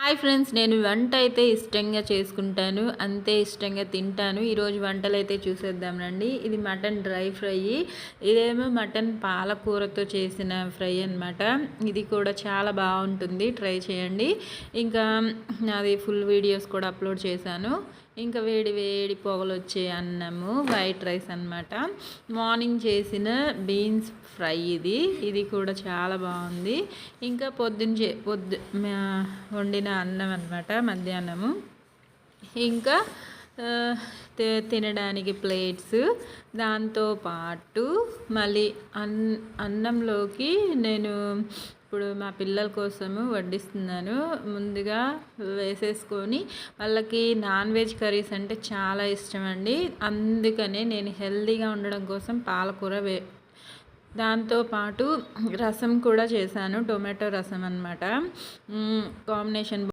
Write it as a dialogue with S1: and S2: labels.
S1: Hi friends, నేను వంట అయితే ఇష్టంగా చేసుకుంటాను, అంతే ఇష్టంగా తింటాను. ఈరోజు వంటలు అయితే చూసేద్దాం రండి. ఇది మటన్ డ్రై ఫ్రై, ఇదేమో మటన్ పాలకూరతో చేసిన ఫ్రై అనమాట. ఇది కూడా చాలా బాగుంటుంది, ట్రై చేయండి. ఇంకా నాది ఫుల్ వీడియోస్ కూడా అప్లోడ్ చేశాను. ఇంకా వేడి వేడి పొగలు వచ్చే అన్నము, వైట్ రైస్ అనమాట. మార్నింగ్ చేసిన బీన్స్ ఫ్రై ఇది కూడా చాలా బాగుంది. ఇంకా పొద్దున్న వండిన అన్నం అనమాట, మధ్యాహ్నము. ఇంకా తినడానికి ప్లేట్స్, దాంతోపాటు మళ్ళీ అన్నంలోకి నేను ఇప్పుడు మా పిల్లల కోసము వడ్డిస్తున్నాను. ముందుగా వేసేసుకొని, వాళ్ళకి నాన్ వెజ్ కర్రీస్ అంటే చాలా ఇష్టం అండి. అందుకనే నేను హెల్తీగా ఉండడం కోసం పాలకూర దాంతోపాటు రసం కూడా చేశాను, టొమాటో రసం అనమాట. కాంబినేషన్